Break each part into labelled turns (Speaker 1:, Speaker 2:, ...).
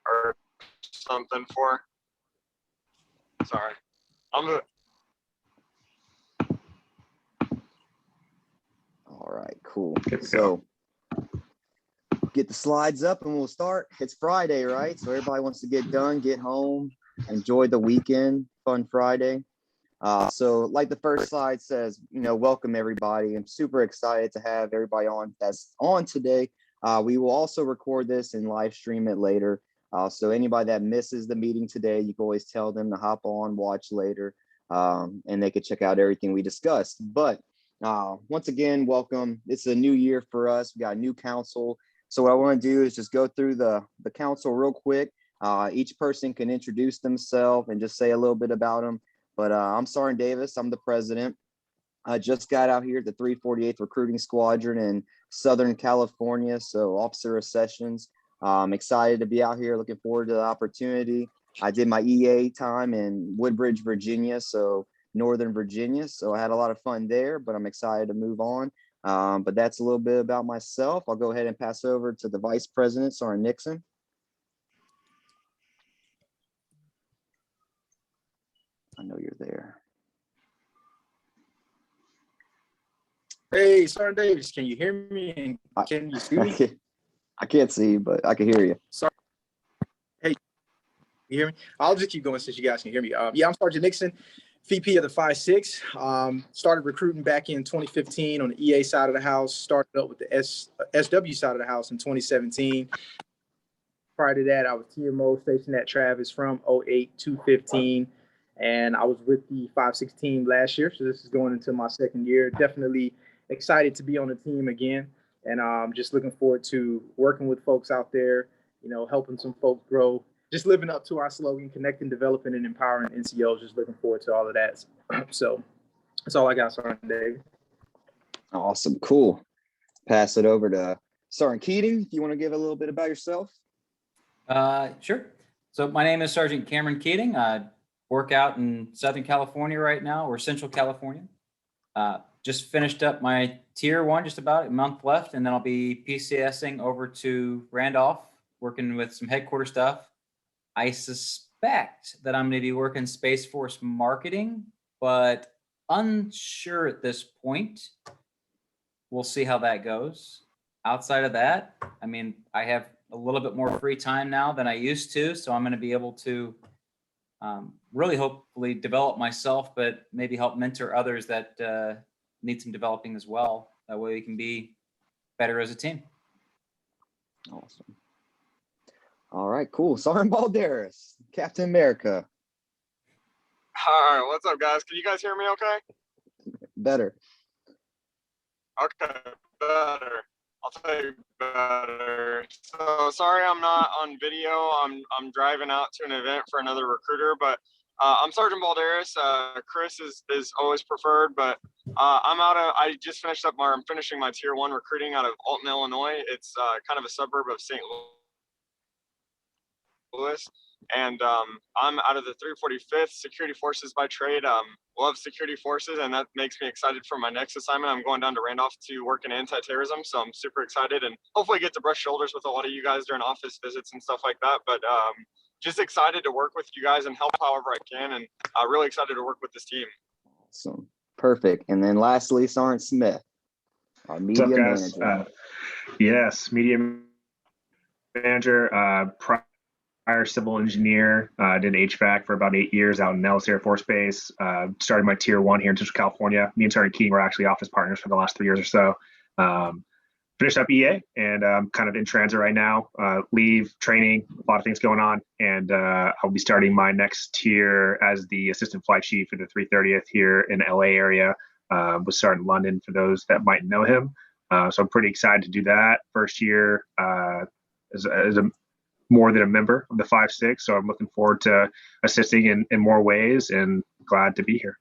Speaker 1: or something for. Sorry.
Speaker 2: All right, cool. So get the slides up and we'll start. It's Friday, right? So everybody wants to get done, get home, enjoy the weekend, fun Friday. So like the first slide says, welcome everybody. I'm super excited to have everybody that's on today. We will also record this and live stream it later. So anybody that misses the meeting today, you can always tell them to hop on, watch later, and they could check out everything we discussed. But once again, welcome. It's a new year for us. We got a new council. So what I want to do is just go through the council real quick. Each person can introduce themselves and just say a little bit about them. But I'm Sergeant Davis. I'm the president. I just got out here at the 348th Recruiting Squadron in Southern California. So Officer of Sessions. I'm excited to be out here. Looking forward to the opportunity. I did my EA time in Woodbridge, Virginia. So Northern Virginia. So I had a lot of fun there, but I'm excited to move on. But that's a little bit about myself. I'll go ahead and pass over to the Vice President, Sergeant Nixon. I know you're there.
Speaker 3: Hey, Sergeant Davis, can you hear me? And can you see me?
Speaker 2: I can't see you, but I can hear you.
Speaker 3: Sorry. Hey, you hear me? I'll just keep going since you guys can hear me. Yeah, I'm Sergeant Nixon, VP of the 5-6. Started recruiting back in 2015 on the EA side of the house. Started up with the SW side of the house in 2017. Prior to that, I was TMO stationed at Travis from 08 to 15. And I was with the 5-6 team last year. So this is going into my second year. Definitely excited to be on the team again. And just looking forward to working with folks out there, helping some folks grow. Just living up to our slogan, connecting, developing, and empowering NCOs. Just looking forward to all of that. So that's all I got, Sergeant David.
Speaker 2: Awesome. Cool. Pass it over to Sergeant Keating. If you want to give a little bit about yourself.
Speaker 4: Sure. So my name is Sergeant Cameron Keating. I work out in Southern California right now, or Central California. Just finished up my tier 1, just about a month left, and then I'll be PCSing over to Randolph, working with some headquarters stuff. I suspect that I'm going to be working Space Force marketing, but unsure at this point. We'll see how that goes. Outside of that, I have a little bit more free time now than I used to, so I'm going to be able to really hopefully develop myself, but maybe help mentor others that need some developing as well. That way we can be better as a team.
Speaker 2: Awesome. All right, cool. Sergeant Balderas, Captain America.
Speaker 1: All right, what's up, guys? Can you guys hear me okay?
Speaker 2: Better.
Speaker 1: Okay, better. I'll tell you better. So sorry I'm not on video. I'm driving out to an event for another recruiter, but I'm Sergeant Balderas. Chris is always preferred, but I just finished up I'm finishing my tier 1 recruiting out of Alton, Illinois. It's kind of a suburb of St. Louis. And I'm out of the 345th Security Forces by trade. Love security forces, and that makes me excited for my next assignment. I'm going down to Randolph to work in anti-terrorism, so I'm super excited and hopefully get to brush shoulders with a lot of you guys during office visits and stuff like that. But just excited to work with you guys and help however I can, and really excited to work with this team.
Speaker 2: Awesome. Perfect. And then lastly, Sergeant Smith, our media manager.
Speaker 5: Yes, media manager, prior civil engineer, did HVAC for about 8 years out in Nellis Air Force Base. Started my tier 1 here in Central California. Me and Sergeant Keating were actually office partners for the last 3 years or so. Finished up EA, and I'm kind of in transit right now. Leave, training, a lot of things going on. And I'll be starting my next tier as the assistant flight chief for the 330th here in the LA area. Was starting in London for those that might know him. So I'm pretty excited to do that. First year as a more than a member of the 5-6. So I'm looking forward to assisting in more ways and glad to be here.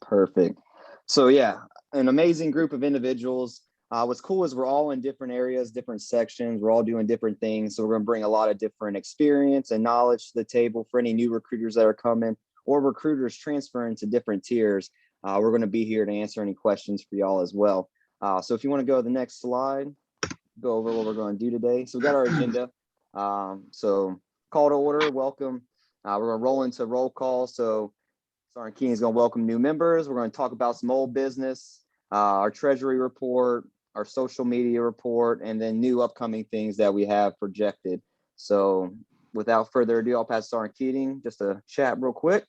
Speaker 2: Perfect. So yeah, an amazing group of individuals. What's cool is we're all in different areas, different sections. We're all doing different things. So we're going to bring a lot of different experience and knowledge to the table for any new recruiters that are coming or recruiters transferring to different tiers. We're going to be here to answer any questions for y'all as well. So if you want to go to the next slide, go over what we're going to do today. So we got our agenda. So call to order, welcome. We're going to roll into roll call. So Sergeant Keating is going to welcome new members. We're going to talk about some old business, our treasury report, our social media report, and then new upcoming things that we have projected. So without further ado, I'll pass Sergeant Keating just to chat real quick.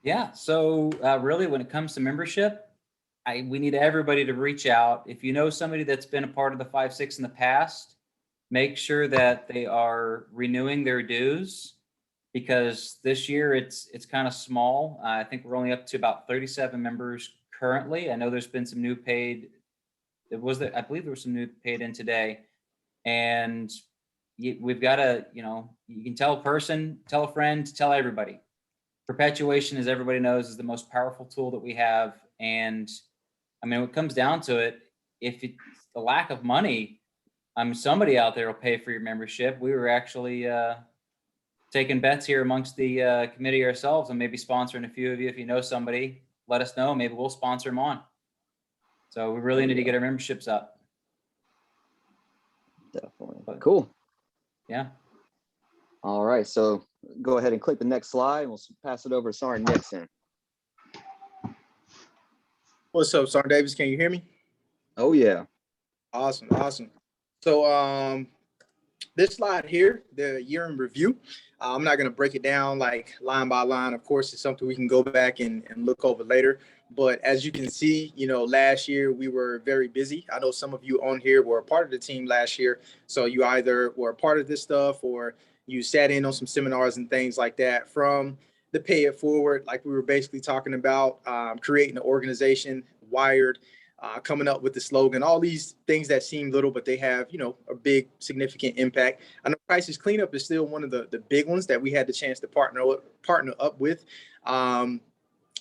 Speaker 4: Yeah. So really, when it comes to membership, we need everybody to reach out. If you know somebody that's been a part of the 5-6 in the past, make sure that they are renewing their dues, because this year it's kind of small. I think we're only up to about 37 members currently. I know there's been some new paid. I believe there was some new paid in today, and we've got to, you can tell a person, tell a friend, tell everybody. Perpetuation, as everybody knows, is the most powerful tool that we have. And I mean, when it comes down to it, if it's the lack of money, somebody out there will pay for your membership. We were actually taking bets here amongst the committee ourselves and maybe sponsoring a few of you. If you know somebody, let us know. Maybe we'll sponsor them on. So we really need to get our memberships up.
Speaker 2: Definitely. Cool.
Speaker 4: Yeah.
Speaker 2: All right. So go ahead and click the next slide, and we'll pass it over to Sergeant Nixon.
Speaker 3: What's up, Sergeant Davis? Can you hear me?
Speaker 2: Oh, yeah.
Speaker 3: Awesome. So this slide here, the year in review, I'm not going to break it down like line by line. Of course, it's something we can go back and look over later. But as you can see, last year we were very busy. I know some of you on here were a part of the team last year. So you either were a part of this stuff or you sat in on some seminars and things like that, from the Pay It Forward, like we were basically talking about, creating an organization, Wired, coming up with the slogan, all these things that seem little, but they have, a big significant impact. I know crisis cleanup is still one of the big ones that we had the chance to partner up with.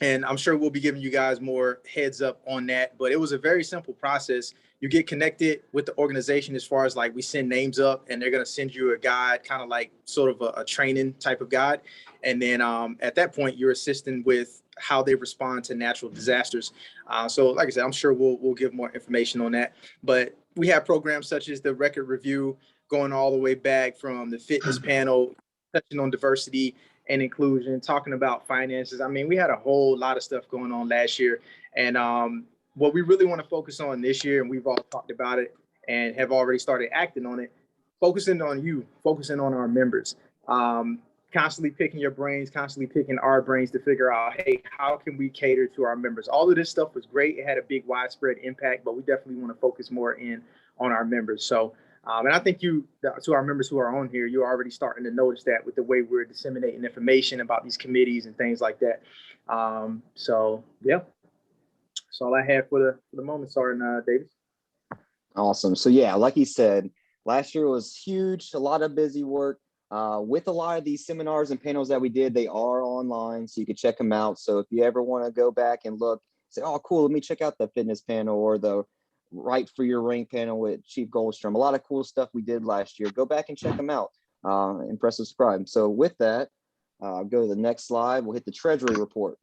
Speaker 3: And I'm sure we'll be giving you guys more heads up on that, but it was a very simple process. You get connected with the organization as far as like we send names up and they're going to send you a guide, kind of like sort of a training type of guide. And then at that point, you're assisting with how they respond to natural disasters. So like I said, I'm sure we'll give more information on that. But we have programs such as the record review, going all the way back from the fitness panel, touching on diversity and inclusion, talking about finances. I mean, we had a whole lot of stuff going on last year. And what we really want to focus on this year, and we've all talked about it and have already started acting on it, focusing on you, focusing on our members, constantly picking your brains, constantly picking our brains to figure out, hey, how can we cater to our members? All of this stuff was great. It had a big widespread impact, but we definitely want to focus more in on our members. So, and I think to our members who are on here, you're already starting to notice that with the way we're disseminating information about these committees and things like that. So yeah, that's all I have for the moment, Sergeant Davis.
Speaker 2: Awesome. So yeah, like he said, last year was huge, a lot of busy work. With a lot of these seminars and panels that we did, they are online, so you can check them out. So if you ever want to go back and look, say, oh, cool, let me check out the fitness panel or the Right for Your Rank panel with Chief Goldstrom. A lot of cool stuff we did last year. Go back and check them out and press subscribe. So with that, go to the next slide. We'll hit the Treasury report.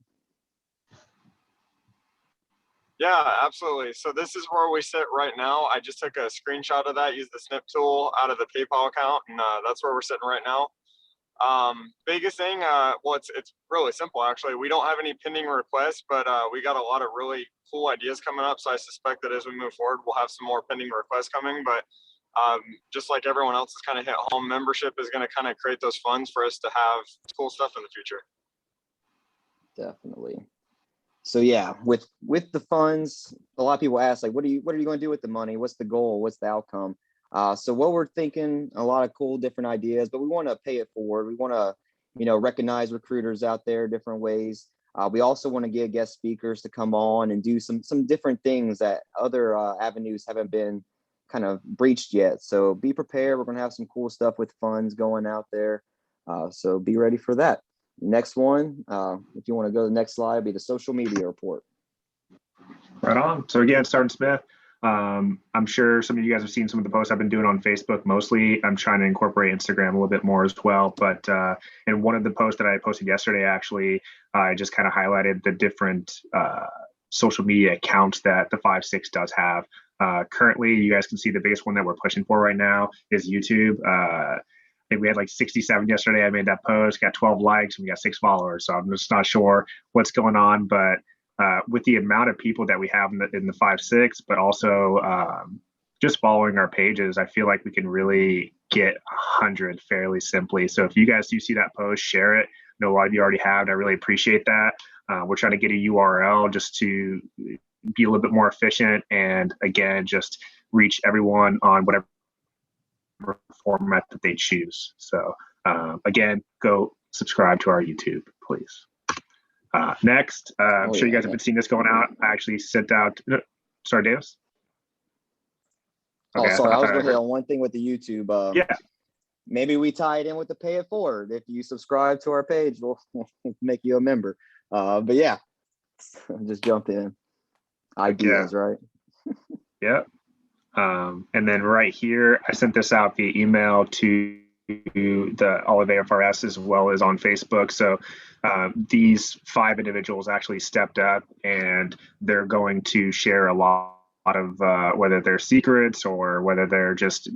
Speaker 1: Yeah, absolutely. So this is where we sit right now. I just took a screenshot of that, used the snip tool out of the PayPal account, and that's where we're sitting right now. Biggest thing, well, it's really simple, actually. We don't have any pending requests, but we got a lot of really cool ideas coming up. So I suspect that as we move forward, we'll have some more pending requests coming. But just like everyone else has kind of hit home, membership is going to kind of create those funds for us to have cool stuff in the future.
Speaker 2: Definitely. So yeah, with the funds, a lot of people ask, like, what are you going to do with the money? What's the goal? What's the outcome? So what we're thinking, a lot of cool different ideas, but we want to pay it forward. We want to, recognize recruiters out there different ways. We also want to get guest speakers to come on and do some different things that other avenues haven't been kind of breached yet. So be prepared. We're going to have some cool stuff with funds going out there. So be ready for that. Next one, if you want to go to the next slide, be the social media report.
Speaker 5: Right on. So again, Sergeant Smith, I'm sure some of you guys have seen some of the posts I've been doing on Facebook. Mostly, I'm trying to incorporate Instagram a little bit more as well. But in one of the posts that I posted yesterday, actually, I just kind of highlighted the different social media accounts that the 5-6 does have. Currently, you guys can see the biggest one that we're pushing for right now is YouTube. think we had like 67 yesterday. I made that post, got 12 likes, and we got 6 followers. So I'm just not sure what's going on, but with the amount of people that we have in the 5-6, but also just following our pages, I feel like we can really get 100 fairly simply. So if you guys do see that post, share it. I know a lot of you already have, and I really appreciate that. We're trying to get a URL just to be a little bit more efficient, and again, just reach everyone on whatever format that they choose. So again, go subscribe to our YouTube, please. Next, I'm sure you guys have been seeing this going out. I actually sent out, sorry, Davis?
Speaker 2: Okay, sorry, I was going to hit on one thing with the YouTube.
Speaker 5: Yeah.
Speaker 2: Maybe we tie it in with the pay it forward. If you subscribe to our page, we'll make you a member. But yeah, just jump in. Ideas, right?
Speaker 5: Yep. And then right here, I sent this out via email to all of AFRS as well as on Facebook. So these 5 individuals actually stepped up, and they're going to share a lot of whether they're secrets or whether they're just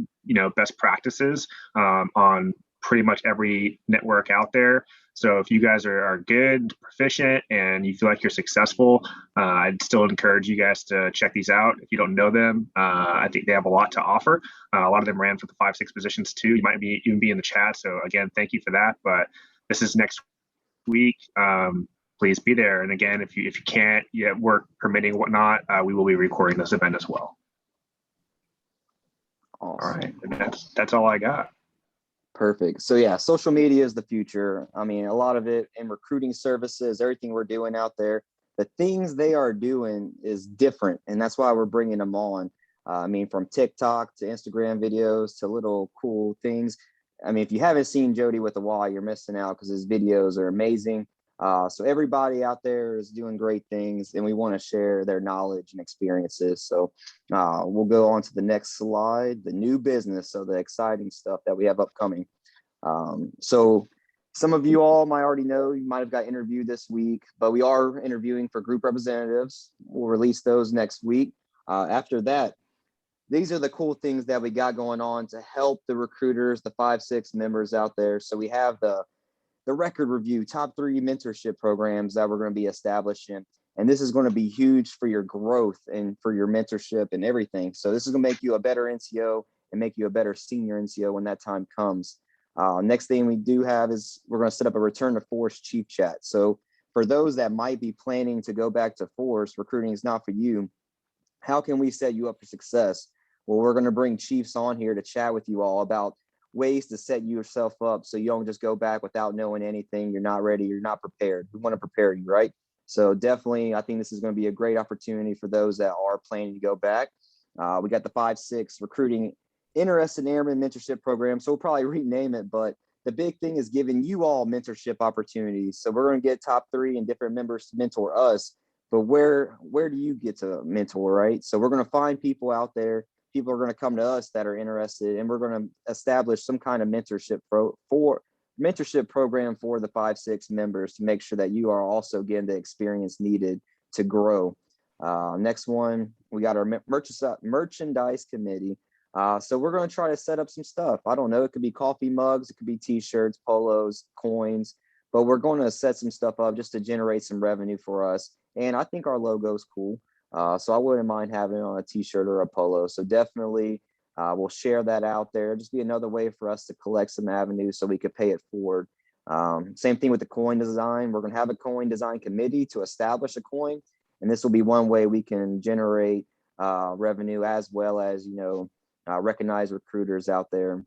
Speaker 5: best practices on pretty much every network out there. So if you guys are good, proficient, and you feel like you're successful, I'd still encourage you guys to check these out. If you don't know them, I think they have a lot to offer. A lot of them ran for the 5-6 positions too. You might even be in the chat. So again, thank you for that. But this is next week. Please be there. And again, if you can't, yet work permitting, whatnot, we will be recording this event as well.
Speaker 2: Awesome.
Speaker 5: All right, and that's all I got.
Speaker 2: Perfect. So yeah, social media is the future. I mean, a lot of it in recruiting services, everything we're doing out there, the things they are doing is different. And that's why we're bringing them on. I mean, from TikTok to Instagram videos to little cool things. I mean, if you haven't seen Jody with a Y, you're missing out because his videos are amazing. So everybody out there is doing great things, and we want to share their knowledge and experiences. So we'll go on to the next slide, the new business. So the exciting stuff that we have upcoming. So some of you all might already know, you might have got interviewed this week, but we are interviewing for group representatives. We'll release those next week. After that, these are the cool things that we got going on to help the recruiters, the 5-6 members out there. So we have the record review, top 3 mentorship programs that we're going to be establishing. And this is going to be huge for your growth and for your mentorship and everything. So this is going to make you a better NCO and make you a better senior NCO when that time comes. Next thing we do have is we're going to set up a return to force chief chat. So for those that might be planning to go back to force, recruiting is not for you. How can we set you up for success? Well, we're going to bring chiefs on here to chat with you all about ways to set yourself up so you don't just go back without knowing anything. You're not ready. You're not prepared. We want to prepare you, right? So definitely, I think this is going to be a great opportunity for those that are planning to go back. We got the 5-6 recruiting interested airman mentorship program. So we'll probably rename it, but the big thing is giving you all mentorship opportunities. So we're going to get top 3 and different members to mentor us. But where do you get to mentor, right? So we're going to find people out there. People are going to come to us that are interested, and we're going to establish some kind of mentorship program for the 5-6 members to make sure that you are also getting the experience needed to grow. Next one, we got our merchandise committee. So we're going to try to set up some stuff. I don't know. It could be coffee mugs. It could be T-shirts, polos, coins, but we're going to set some stuff up just to generate some revenue for us. And I think our logo is cool. So I wouldn't mind having it on a T-shirt or a polo. So definitely we'll share that out there. Just be another way for us to collect some avenues so we could pay it forward. Same thing with the coin design. We're going to have a coin design committee to establish a coin. And this will be one way we can generate revenue as well as, recognize recruiters out there.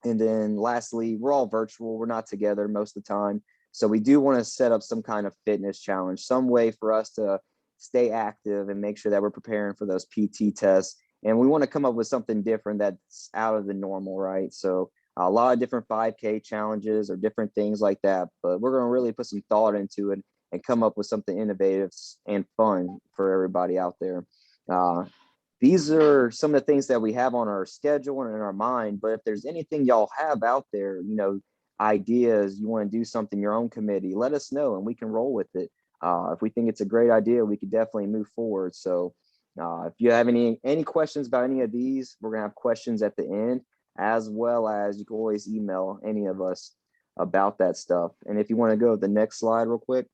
Speaker 2: And then lastly, we're all virtual. We're not together most of the time. So we do want to set up some kind of fitness challenge, some way for us to stay active and make sure that we're preparing for those PT tests. And we want to come up with something different that's out of the normal, right? So a lot of different 5K challenges or different things like that, but we're going to really put some thought into it and come up with something innovative and fun for everybody out there. These are some of the things that we have on our schedule and in our mind, but if there's anything y'all have out there, ideas, you want to do something, your own committee, let us know and we can roll with it. If we think it's a great idea, we could definitely move forward. So if you have any questions about any of these, we're going to have questions at the end. as well as you can always email any of us about that stuff. And if you want to go to the next slide real quick.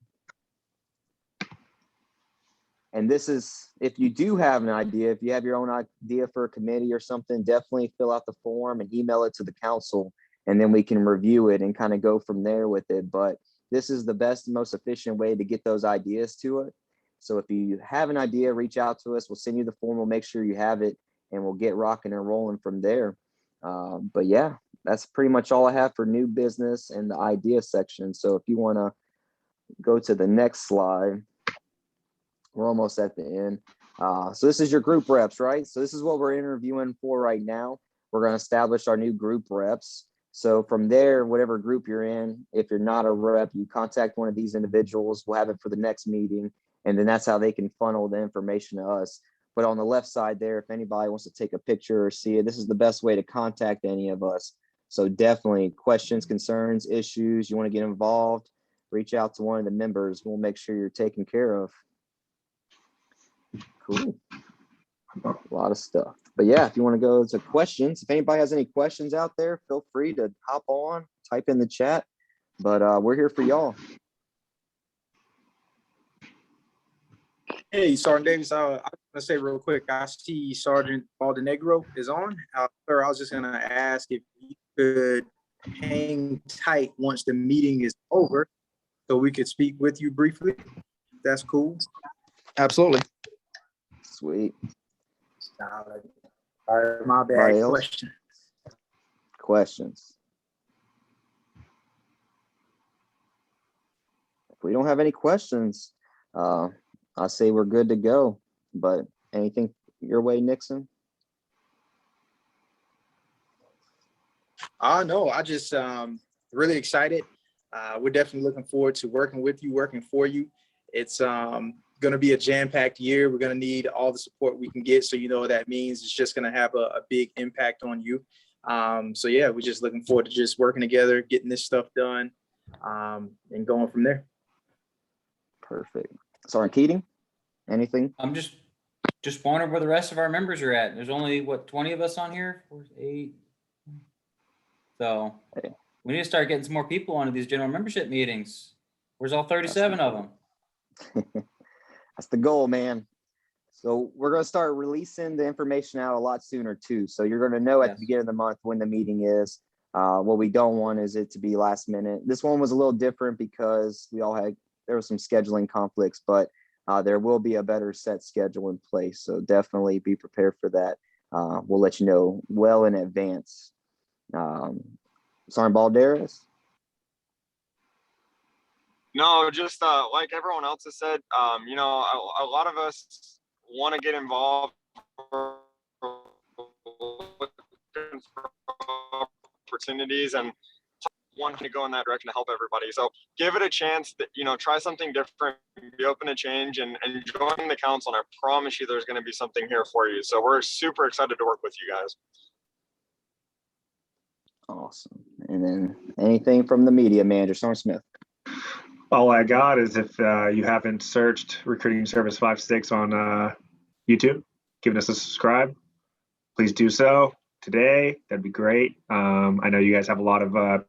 Speaker 2: And this is, if you do have an idea, if you have your own idea for a committee or something, definitely fill out the form and email it to the council, and then we can review it and kind of go from there with it. But this is the best and most efficient way to get those ideas to it. So if you have an idea, reach out to us. We'll send you the form. We'll make sure you have it, and we'll get rocking and rolling from there. But yeah, that's pretty much all I have for new business and the idea section. So if you want to go to the next slide. We're almost at the end. So this is your group reps, right? So this is what we're interviewing for right now. We're going to establish our new group reps. So from there, whatever group you're in, if you're not a rep, you contact one of these individuals. We'll have it for the next meeting. And then that's how they can funnel the information to us. But on the left side there, if anybody wants to take a picture or see it, this is the best way to contact any of us. So definitely questions, concerns, issues, you want to get involved, reach out to one of the members. We'll make sure you're taken care of. Cool. A lot of stuff. But yeah, if you want to go to questions, if anybody has any questions out there, feel free to hop on, type in the chat. But we're here for y'all.
Speaker 3: Hey, Sergeant Davis, I was going to say real quick, I see Sergeant Baldenegro is on. Sir, I was just going to ask if you could hang tight once the meeting is over so we could speak with you briefly. That's cool.
Speaker 6: Absolutely.
Speaker 2: Sweet.
Speaker 3: All right, my bad.
Speaker 2: Questions. If we don't have any questions, I say we're good to go. But anything your way, Nixon?
Speaker 3: No, I just really excited. We're definitely looking forward to working with you, working for you. It's going to be a jam-packed year. We're going to need all the support we can get. So you know what that means. It's just going to have a big impact on you. So yeah, we're just looking forward to just working together, getting this stuff done, and going from there.
Speaker 2: Perfect. Sergeant Keating, anything?
Speaker 4: I'm just wondering where the rest of our members are at. There's only, what, 20 of us on here? 4, 8. So we need to start getting some more people onto these general membership meetings. Where's all 37 of them?
Speaker 2: That's the goal, man. So we're going to start releasing the information out a lot sooner too. So you're going to know at the beginning of the month when the meeting is. What we don't want is it to be last minute. This one was a little different because there were some scheduling conflicts, but there will be a better set schedule in place. So definitely be prepared for that. We'll let you know well in advance. Sergeant Balderas?
Speaker 1: No, just like everyone else has said, you know, a lot of us want to get involved, looking for opportunities, and want to go in that direction to help everybody. So give it a chance. You know, try something different, be open to change, and join the council. And I promise you, there's going to be something here for you. So we're super excited to work with you guys.
Speaker 2: Awesome. And then anything from the media manager, Sergeant Smith?
Speaker 5: All I got is if you haven't searched Recruiting Service 56 on YouTube, giving us a subscribe, please do so today. That'd be great. I know you guys have a lot of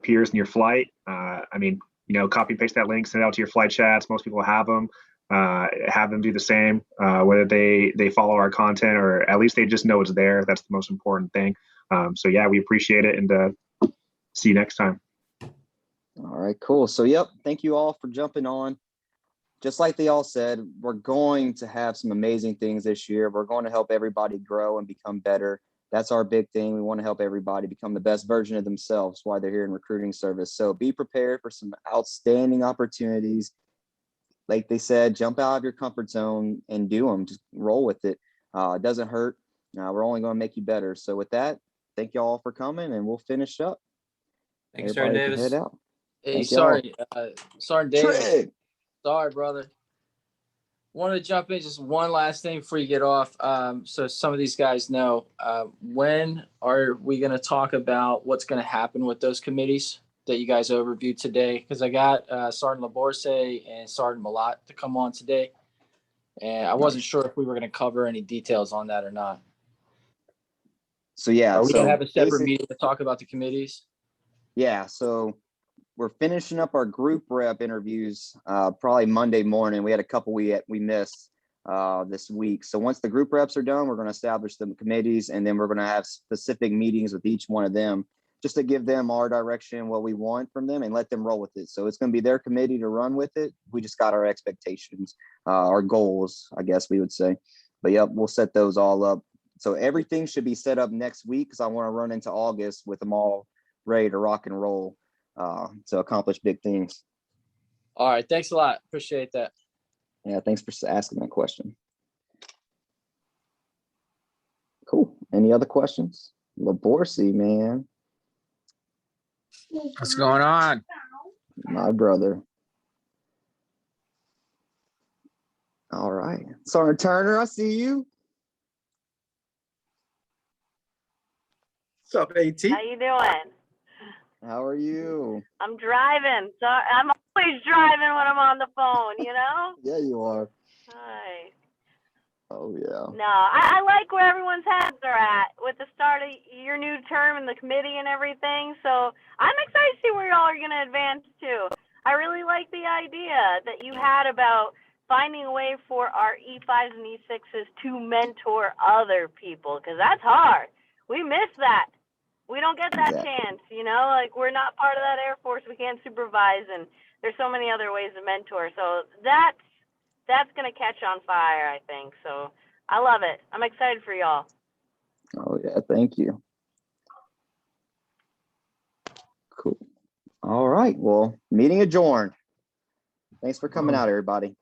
Speaker 5: peers in your flight. I mean, you know, copy paste that link, send it out to your flight chats. Most people have them. Have them do the same, whether they follow our content or at least they just know it's there. That's the most important thing. So yeah, we appreciate it, and see you next time.
Speaker 2: All right, cool. So, yep, thank you all for jumping on. Just like they all said, we're going to have some amazing things this year. We're going to help everybody grow and become better. That's our big thing. We want to help everybody become the best version of themselves while they're here in recruiting service. So be prepared for some outstanding opportunities. Like they said, jump out of your comfort zone and do them. Just roll with it. It doesn't hurt. We're only going to make you better. So with that, thank you all for coming, and we'll finish up.
Speaker 4: Thanks, Sergeant Davis.
Speaker 2: Head out.
Speaker 6: Hey, sorry, Sergeant Davis.
Speaker 2: Trig.
Speaker 6: Sorry, brother. Wanted to jump in just one last thing before you get off. So some of these guys know, when are we going to talk about what's going to happen with those committees that you guys overviewed today? Because I got Sergeant Laborse and Sergeant Malat to come on today, and I wasn't sure if we were going to cover any details on that or not.
Speaker 2: So yeah,
Speaker 6: Are we gonna
Speaker 2: so
Speaker 6: have a separate
Speaker 2: basic-
Speaker 6: meeting to talk about the committees?
Speaker 2: yeah, so we're finishing up our group rep interviews probably Monday morning. We had a couple we missed this week. So once the group reps are done, we're going to establish the committees, and then we're going to have specific meetings with each one of them just to give them our direction, what we want from them, and let them roll with it. So it's going to be their committee to run with it. We just got our expectations, our goals, I guess we would say. But yep, we'll set those all up. So everything should be set up next week because I want to run into August with them all ready to rock and roll to accomplish big things.
Speaker 6: All right, thanks a lot. Appreciate that.
Speaker 2: Yeah, thanks for asking that question. Cool. Any other questions? Laborsi, man,
Speaker 7: What's going on?
Speaker 2: my brother. All right. Sergeant Turner, I see you.
Speaker 3: What's up, AT?
Speaker 8: How you doing?
Speaker 2: How are you?
Speaker 8: I'm driving. So I'm always driving when I'm on the phone, you know?
Speaker 2: Yeah, you are.
Speaker 8: Hi.
Speaker 2: Oh, yeah.
Speaker 8: No, I like where everyone's heads are at with the start of your new term and the committee and everything. So I'm excited to see where y'all are going to advance to. I really like the idea that you had about finding a way for our E5s and E6s to mentor other people, because that's hard. We miss that. We don't get that
Speaker 2: Exactly.
Speaker 8: chance, you know, like we're not part of that Air Force. We can't supervise, and there's so many other ways to mentor. So that's going to catch on fire, I think. So I love it. I'm excited for y'all.
Speaker 2: Oh, yeah. Thank you. Cool. All right. Well, meeting adjourned. Thanks for coming out, everybody.